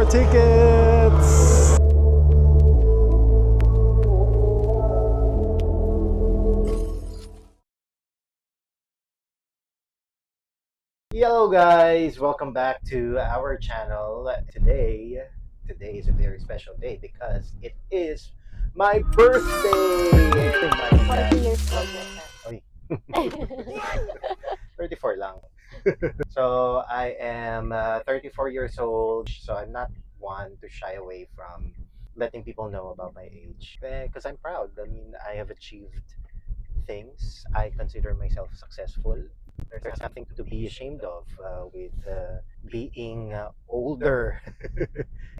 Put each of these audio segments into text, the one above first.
more tickets! Hello guys, welcome back to our channel. Today is a very special day because it is my birthday. My 40 years old na siya. Oy. 34 lang. So I am 34 years old, so I'm not one to shy away from letting people know about my age because I'm proud. I mean, I have achieved things. I consider myself successful. There's nothing to be ashamed of with being older.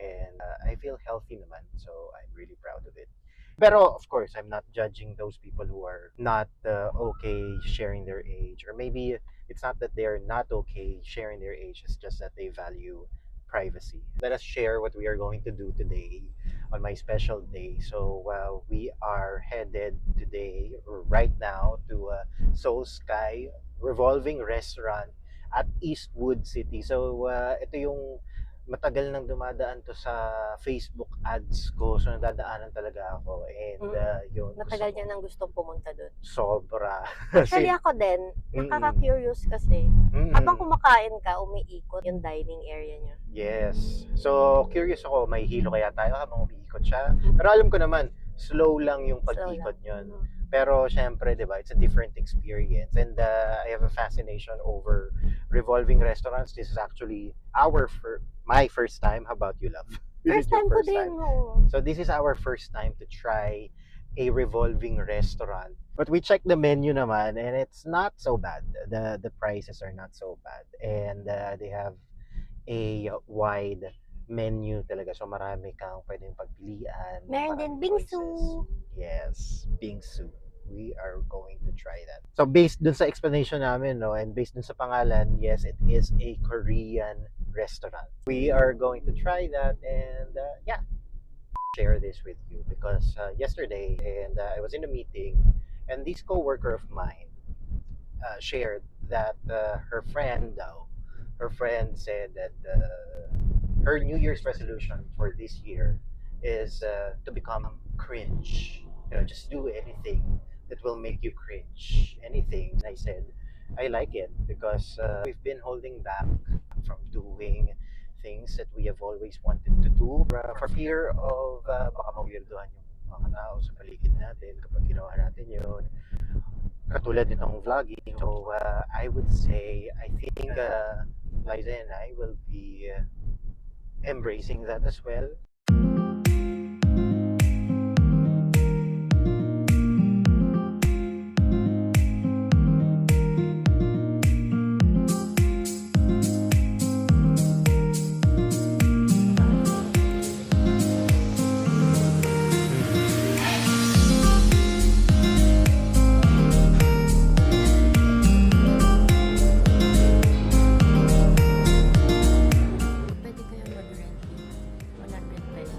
And I feel healthy naman, so I'm really proud of it. Pero of course, I'm not judging those people who are not okay sharing their age, or maybe it's not that they're not okay sharing their age, it's just that they value privacy. Let us share what we are going to do today on my special day. So we are headed today, or right now, to Soul Sky Revolving Restaurant at Eastwood City. So ito yung matagal nang dumadaan to sa Facebook ads ko. So nadadaanan talaga ako. And yun. Matagal niya nang gustong pumunta doon. Sobra. Actually ako din, nakaka-curious kasi. Habang kumakain ka, umiikot yung dining area niya. Yes. So, curious ako, may hilo kaya tayo habang umiikot siya. Pero alam ko naman, slow lang yung pag-ikot yun. Pero syempre, di ba, it's a different experience. And I have a fascination over revolving restaurants. This is actually my first time. How about you, love? First time ko din, no. So this is our first time to try a revolving restaurant. But we checked the menu naman, and it's not so bad. The prices are not so bad. And they have a wide menu talaga. So marami kang pwedeng pagpilian. Meron din bingsu. Yes, bingsu. We are going to try that. So based dun sa explanation namin, no, and based dun sa pangalan, yes, it is a Korean restaurant. We are going to try that, and share this with you because yesterday, and I was in a meeting, and this coworker of mine shared that her friend said that her New Year's resolution for this year is to become cringe. You know, just do anything that will make you cringe. Anything. And I said, I like it because we've been holding back from doing things that we have always wanted to do for fear of baka mawirduhan yung mga tao sa paligid natin kapag ginawa natin yun. Katulad nitong vlogging. So I would say, I think Liza and I will be embracing that as well. Pwede kayo mag-rent yung 100 pesos.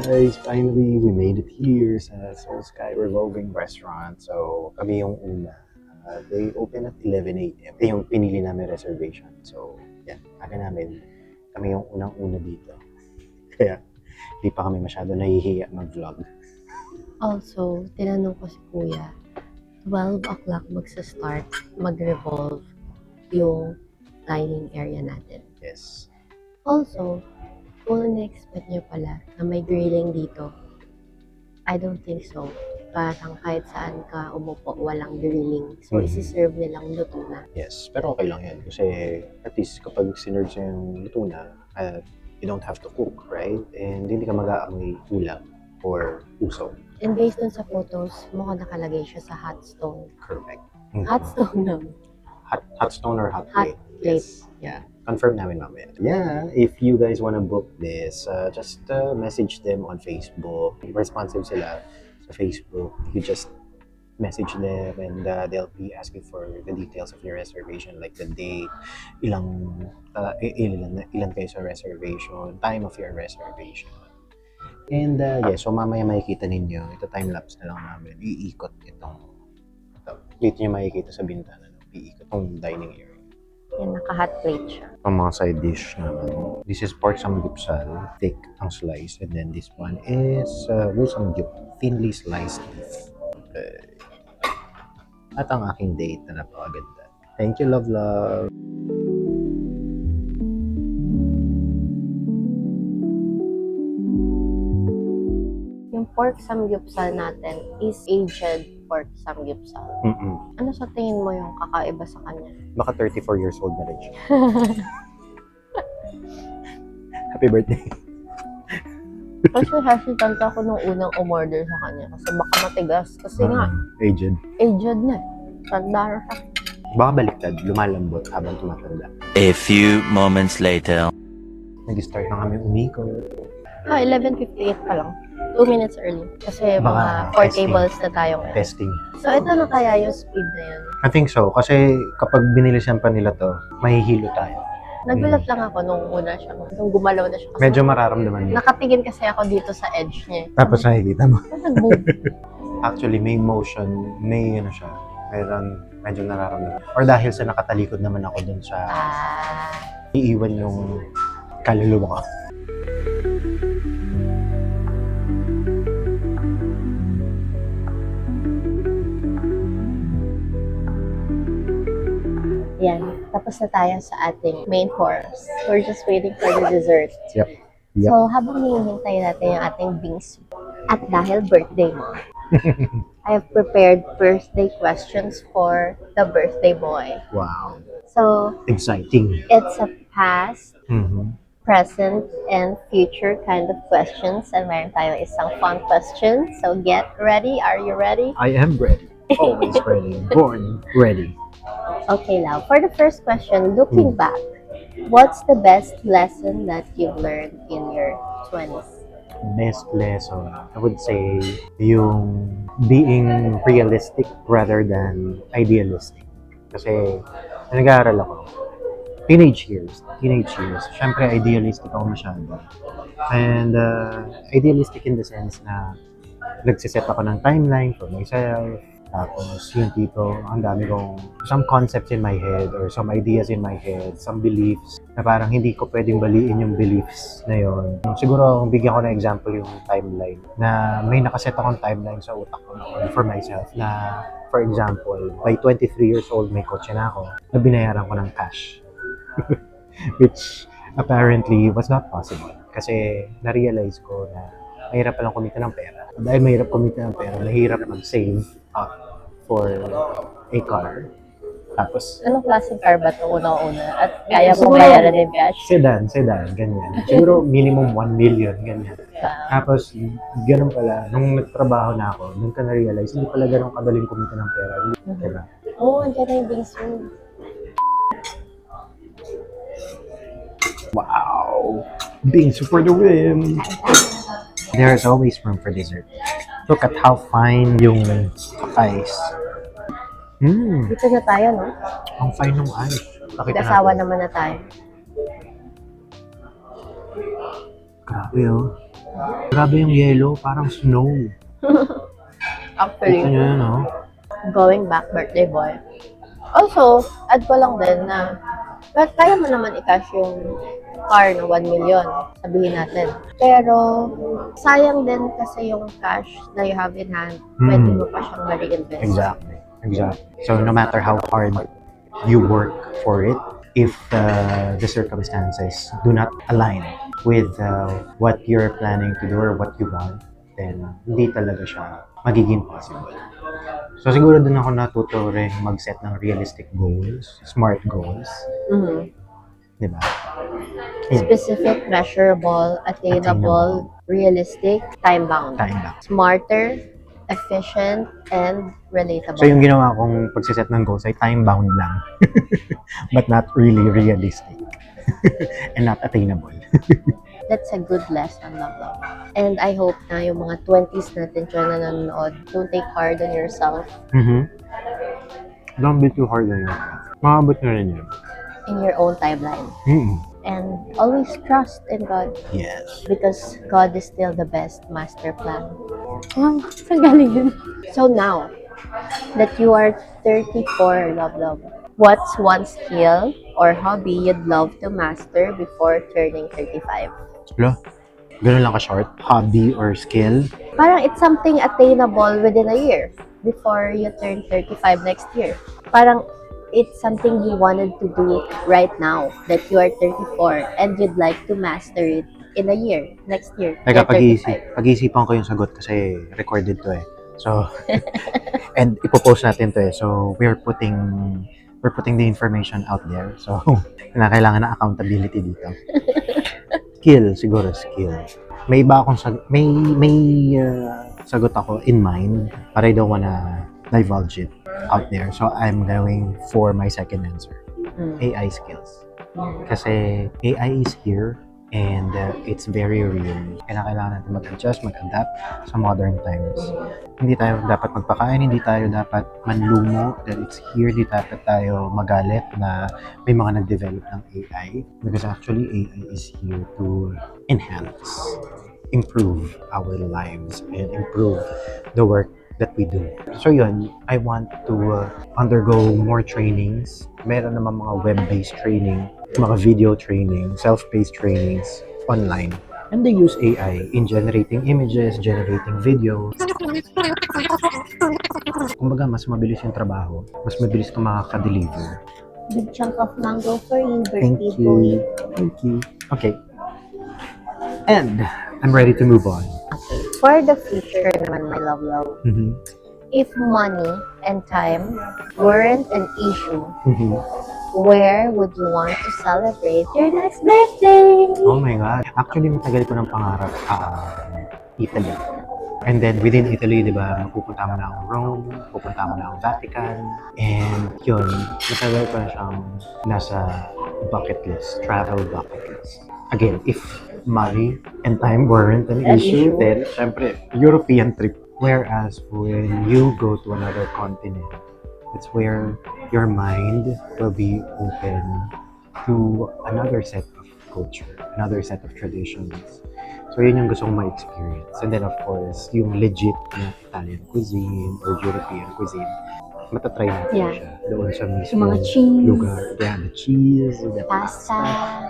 Guys, finally, we made it here sa Soul Sky Revolving Restaurant. So, kami yung una. They open at 11 a.m. Ito yung pinili namin reservation. So, yan. Aga namin. Kami yung unang-una dito. Kaya, hindi pa kami masyado nahihiya mag-vlog. Also, tinanong ko si Kuya, 12 o'clock magsa-start, mag-revolve yung dining area natin. Yes. Also, kung na-expect nyo pala na may grilling dito, I don't think so. Parang kahit saan ka umupo, walang grilling. So, isi-serve nilang luto na. Yes. Pero okay lang yan. Kasi at least kapag sinerve sa yung luto na, you don't have to cook, right? And hindi ka mag-aamoy ulam or uso. And based on sa photos, mukhang nakalagay siya sa hot stone. Correct. Hot stone na. Hot stone or hot Hot plate? plate. Yes. Yeah. Confirm namin mamaya. Yeah, if you guys wanna book this, just message them on Facebook. Responsive sila sa Facebook. You just message them and they'll be asking for the details of your reservation, like the date, ilan kayo sa reservation, time of your reservation. And so mamaya makikita ninyo, ito time-lapse na lang namin, iikot ito. Dito nyo makikita sa bintana, iikot itong dining area. Yan, naka-hot plate siya. Ang mga side dish naman. This is pork samgyeopsal, thick ang slice, and then this one is wu samgyup, thinly sliced beef. At ang aking date na napakaganda. Thank you, love, love. Yung pork samgyeopsal natin is aged pork samgyeopsal. Ano sa tingin mo yung kakaiba sa kanya? Baka 34 years old na rin siya. Happy birthday. Kasi hesitant ako nung unang umorder sa kanya kasi baka matigas. Kasi nga, Aged. aged na. Tanda na siya. Baka baliktad, lumalambot habang tumatanda. A few moments later. Nag-start na kami umiko. 11:58 pa lang. 2 minutes early. Kasi mga Baka 4 testing. tables na tayo ngayon. Testing. So, ito na kaya yung speed na yun. I think so. Kasi kapag binilisan pa nila to, mahihilo tayo. Nagulat lang ako nung una siya. Nung gumalaw na siya. Kasi Medyo mararamdaman niya. nakatingin kasi ako dito sa edge niya. Tapos nakikita mo. Nag-move. Actually, may motion, may ano siya. Meron medyo nararamdaman. Or dahil sa nakatalikod naman ako dun sa iiwan yung kaluluwa ko. Yan. Tapos na tayo sa ating main course. We're just waiting for the dessert. Yep. Yep. So, habang hinihintay natin yung ating bingsu, at dahil birthday mo, I have prepared birthday questions for the birthday boy. Wow. So, Exciting. it's a past, Mm-hmm. present, and future kind of questions. And meron tayong isang fun question. So, get ready. Are you ready? I am ready. Always ready. Born ready. Okay, now, for the first question, looking back, what's the best lesson that you've learned in your 20s? Best lesson, I would say, yung being realistic rather than idealistic. Kasi, nag-aaral ako. Teenage years. Siyempre, idealistic ako masyado. And idealistic in the sense na nagsiset ako ng timeline for myself. Tapos, yung tipo, ang dami kong some concepts in my head or some ideas in my head, some beliefs na parang hindi ko pwedeng baliin yung beliefs na yon. Siguro, kung bigyan ko na example yung timeline na may nakaset akong timeline sa utak ko for myself na, for example, by 23 years old, may kotse na ako na binayaran ko ng cash. Which apparently was not possible. Kasi na-realize ko na mahirap palang kumita ng pera. Dahil mahirap kumita ng pera, mahirap mag-save up for a car. Tapos, Anong klaseng car ba ito una-una? At kaya mo bayaran din cash? sedan, ganyan. Siguro minimum 1 million, ganyan. Tapos, ganun pala, nung nagtrabaho na ako, nung ka na-realize, hindi pala ganun kadaling kumita ng pera. Diba? Oo, andyan na yung bingsu. Wow! Being super the win! There's always room for dessert. Look at how fine yung ice. Dito na tayo, no? Ang fine ng ice. Pakita Nag-asawa natin. naman na tayo. Grabe oh. Grabe yung yellow, parang snow. Actually, Kita nyo yan oh. going back, birthday boy. Also, add ko lang din na kaya mo naman i-cash yung car na 1 million, sabihin natin. Pero, sayang din kasi yung cash na you have in hand, pwede mo pa siyang ma-reinvest. Exactly. So no matter how hard you work for it, if the circumstances do not align with what you're planning to do or what you want, then hindi talaga siya magiging possible. So siguro dun ako natuto rin mag-set ng realistic goals, smart goals, di ba? Yun, Specific, measurable, attainable, realistic, time-bound. time-bound. Smarter, efficient, and relatable. So yung ginawa kong pagsiset ng goals ay time-bound lang, but not really realistic and not attainable. That's a good lesson, love. And I hope na yung mga 20s natin dyan na nanonood, don't take hard on yourself Don't be too hard on yourself. Makabot na rin yun. in your own timeline. And always trust in God Yes. because God is still the best master plan. Wow, saan galing yun? So now that you are 34, love, what's one skill or hobby you'd love to master before turning 35? Hello? Ganun lang ka-short? Hobby or skill? Parang it's something attainable within a year before you turn 35 next year. Parang it's something you wanted to do right now that you are 34 and you'd like to master it in a year, next year. Teka, you're 35. pag-iisipan ko yung sagot kasi recorded to eh. So, and ipopost natin to eh. So, we're putting the information out there. So, kailangan na accountability dito. Skill, siguro skill. May iba akong sagot ako in mind, but I don't wanna divulge it out there. So, I'm going for my second answer. AI skills. Kasi AI is here and it's very real. Kailangan natin mag-adjust, mag-adapt sa modern times. Hindi tayo dapat magpakain, hindi tayo dapat manlumo that it's here, hindi dapat tayo magalit na may mga nag-develop ng AI because actually AI is here to enhance, improve our lives and improve the work that we do. So yun, I want to undergo more trainings. Meron naman mga web-based training, mga video training, self-paced trainings online. And they use AI in generating images, generating videos. Kumbaga, mas mabilis yung trabaho, mas mabilis ka makaka-deliver. Big chunk of mango for you, Thank birthday boy. you. Thank you. Okay. And I'm ready to move on. Okay. For the future naman, my love, if money and time weren't an issue, where would you want to celebrate your next birthday? Oh my God. Actually, matagal ko ng pangarap Italy. And then within Italy, di ba, pupunta mo na ang Rome, pupunta mo na ang Vatican. And yun, matagal ko na siyang nasa bucket list, travel bucket list. Again, if money and time weren't an issue, then syempre, European trip. Whereas when you go to another continent, it's where your mind will be open to another set of culture, another set of traditions. So yun yung gusto kong ma-experience. And then of course, yung legit na Italian cuisine or European cuisine, matatry natin siya doon sa mismo Mga cheese, lugar. Yeah, the cheese, the pasta,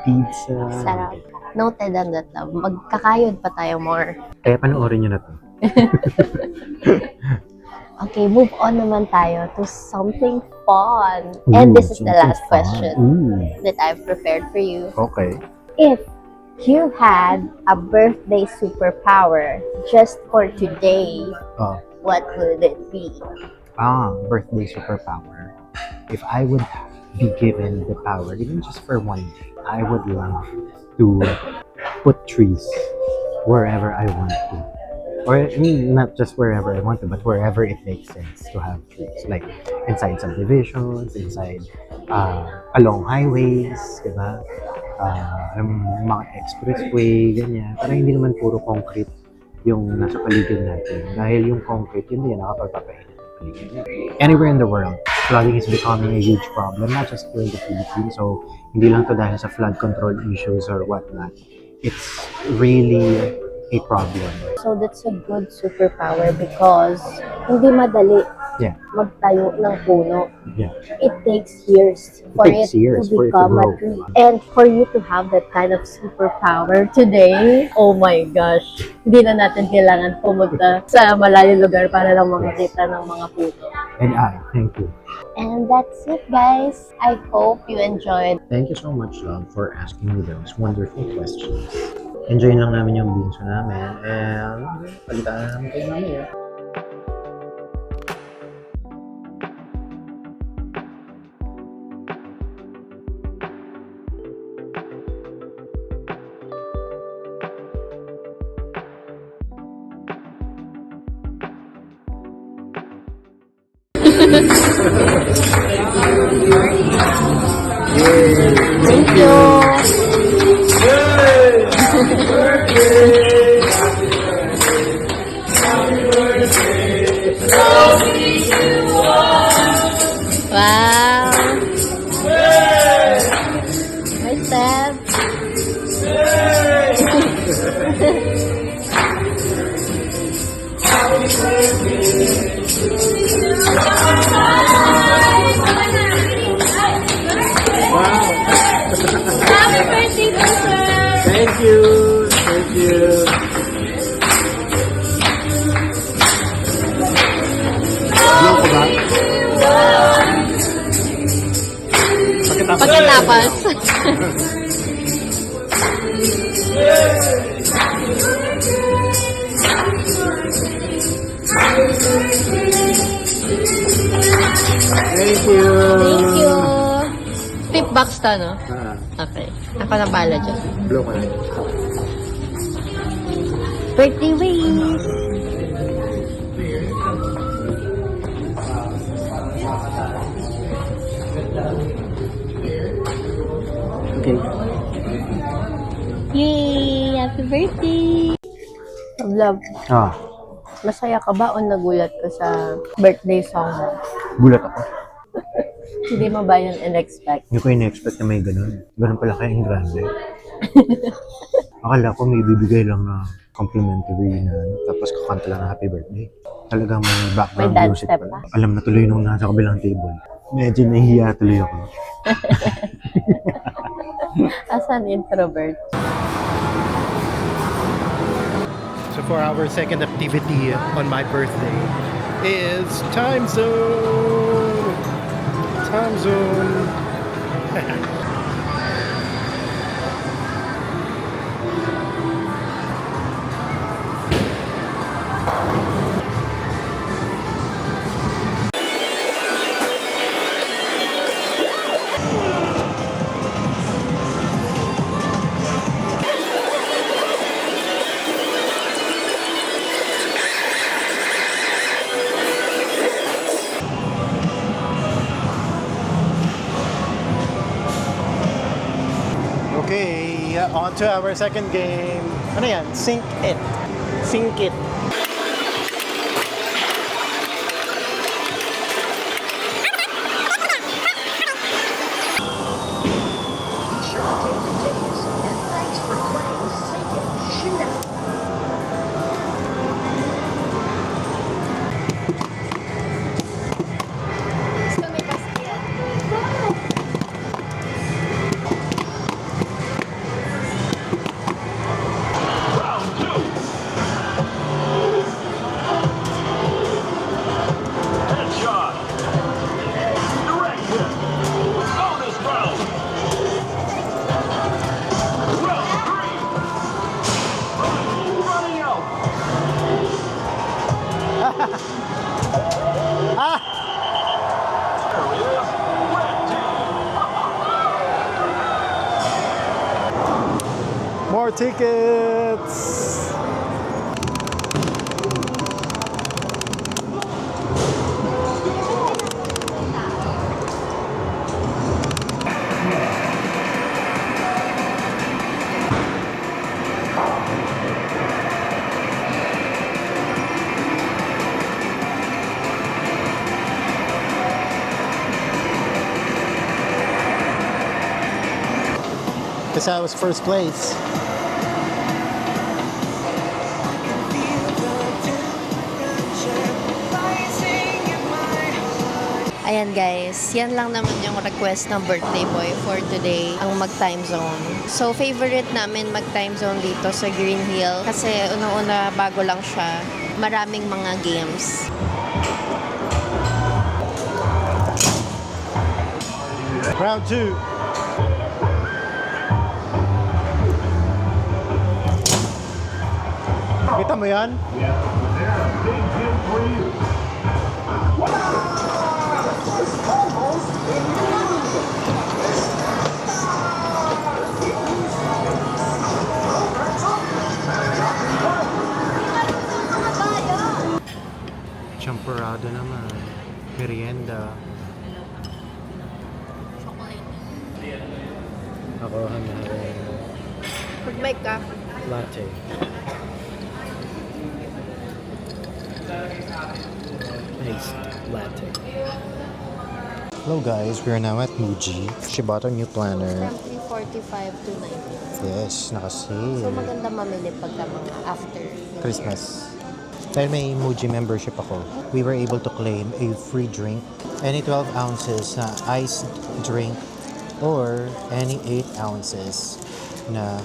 pizza. sarap. Noted on that, love. Magkakayod pa tayo more. Kaya panoorin nyo na to. Okay, move on naman tayo to something fun. And this is the last question that I've prepared for you. Okay. If you had a birthday superpower just for today, what would it be? Birthday superpower. If I would be given the power, even just for one day, I would love to put trees wherever I want to. Or I mean, not just wherever I want to, but wherever it makes sense to have trees. Like inside subdivisions, inside along highways, diba? Mga expressway, ganyan. Para hindi naman puro concrete yung nasa paligid natin. Dahil yung concrete, yun din nakapagpapainit ng paligid. Anywhere in the world, flooding is becoming a huge problem, not just here in the Philippines. So, hindi lang to dahil sa flood control issues or whatnot. It's really a problem. So that's a good superpower because hindi madali magtayo ng puno. Yeah. It takes years for it to become a tree. And for you to have that kind of superpower today, oh my gosh, hindi na natin kailangan pumunta sa malayong lugar para lang makakita ng mga puno. And thank you. And that's it, guys. I hope you enjoyed. Thank you so much, love, for asking me those wonderful questions. Enjoy lang namin yung binso namin and palitan namin kayo mamaya. Thank you. Wow. Hi, Steph. Happy birthday to sir. Thank you. Thank you. Blow ko ba? Pagkatapos. Thank you. Thank you. Tip box to, no? Ah, Okay. Ako na pala dyan. blow ko na. Birthday wish! Okay. Yay! Happy birthday! Love, Ah, masaya ka ba o nagulat ka sa birthday song mo? gulat ako. Hindi mo ba yun in-expect? Hindi ko in-expect na may ganun. Ganun pala kaya yung grande. Akala ko may bibigay lang na complimentary na tapos kakanta lang na happy birthday. Talagang may background May dance music step pala. pa. Alam na tuloy nung nasa kabilang table. Medyo nahihiya tuloy ako. As an introvert. So for our second activity on my birthday is time zone. Time zone. Okay, on to our second game. Ano yan? Sink it. Sink it. Headshot. Direct hit. Bonus round. Round 3. Running out. There it is. Red team. More tickets. Guess I was first place. Ayan guys, yan lang naman yung request ng birthday boy for today, ang mag-time zone. So favorite namin mag-time zone dito sa Green Hill kasi unang-una bago lang siya, maraming mga games. Round 2. Kita mo yan? Champorado naman. Merienda. Ako hanapin Mag-mic ka. latte. Iced latte. Hello guys, we are now at Muji. She bought a new planner. From 345 to 90. Yes, So nakasale. maganda mamili pagka mga after New Christmas. Dahil may Muji membership ako, we were able to claim a free drink. Any 12 ounces na iced drink or any 8 ounces na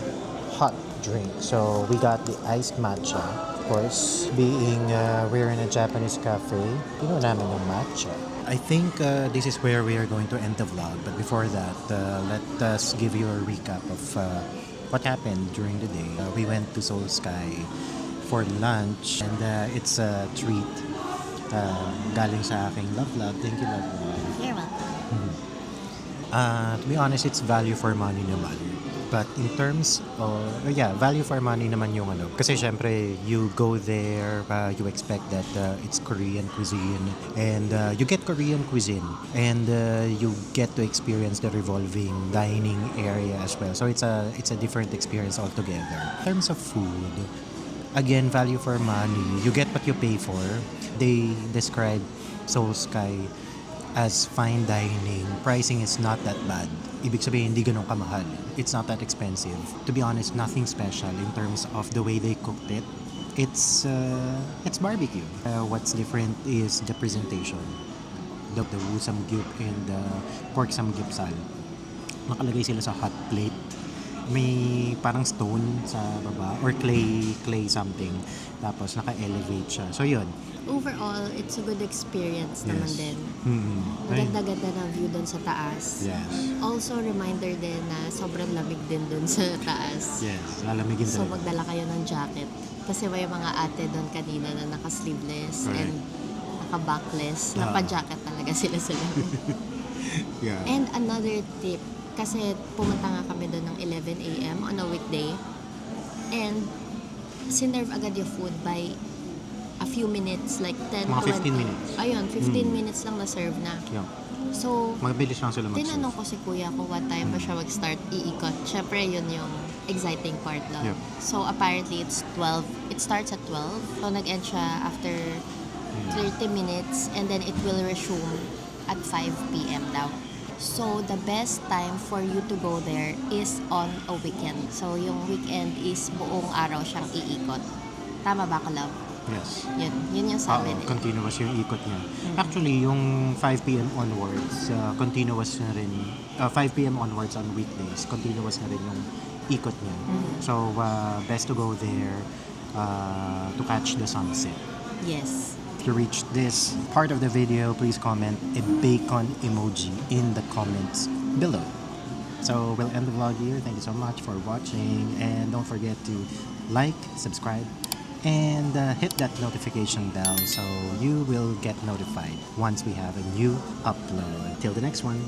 hot drink. So we got the iced matcha. Of course, being we're in a Japanese cafe, you know namin yung matcha. I think this is where we are going to end the vlog. But before that, let us give you a recap of what happened during the day. We went to Seoul Sky for lunch and it's a treat galing sa aking love vlog. Thank you, love vlog. You're welcome. To be honest, it's value for money naman. But in terms of, value for money naman yung ano. Kasi syempre, you go there, you expect that it's Korean cuisine. And you get Korean cuisine. And you get to experience the revolving dining area as well. So it's a different experience altogether. In terms of food, again, value for money. You get what you pay for. They describe Seoul Sky as fine dining. Pricing is not that bad. Ibig sabihin, hindi ganun kamahal. It's not that expensive. To be honest, nothing special in terms of the way they cooked it. It's barbecue. What's different is the presentation. The wu samgyup and the pork samgyupsal. Nakalagay sila sa hot plate. May parang stone sa baba or clay something. Tapos naka-elevate siya. So yun. Overall, it's a good experience naman din. Mm-hmm. Maganda-ganda na view doon sa taas. Yes. Also, reminder din na sobrang lamig din doon sa taas. Yes. Lalamigin So, talaga. magdala kayo ng jacket. Kasi may mga ate doon kanina na naka-sleeveless Correct. and naka-backless. Ah. Napa-jacket talaga sila sa loob. Yeah. And another tip, kasi pumunta nga kami doon ng 11 a.m. on a weekday. And sinerve agad yung food by a few minutes, like 10, Mga 20. 15 minutes. Ayun, 15 Mm. minutes lang na-serve na. Yeah. So, Mabilis lang sila tinanong mag-serve. ko si kuya kung what time ba siya mag-start iikot. Siyempre, yun yung exciting part lang. Yep. So, apparently, it's 12. It starts at 12. So, nag-end siya after 30 minutes and then it will resume at 5 p.m. daw. So, the best time for you to go there is on a weekend. So, yung weekend is buong araw siyang iikot. Tama ba ka, love? Yes. Yun yung sabi nila. Continuous yung ikot niya. Actually, yung 5 p.m. onwards, continuous na rin. 5 p.m. onwards on weekdays, continuous na rin yung ikot niya. So, best to go there to catch the sunset. Yes. If you reached this part of the video, please comment a bacon emoji in the comments below. So we'll end the vlog here. Thank you so much for watching, and don't forget to like, subscribe, and hit that notification bell so you will get notified once we have a new upload. Till the next one.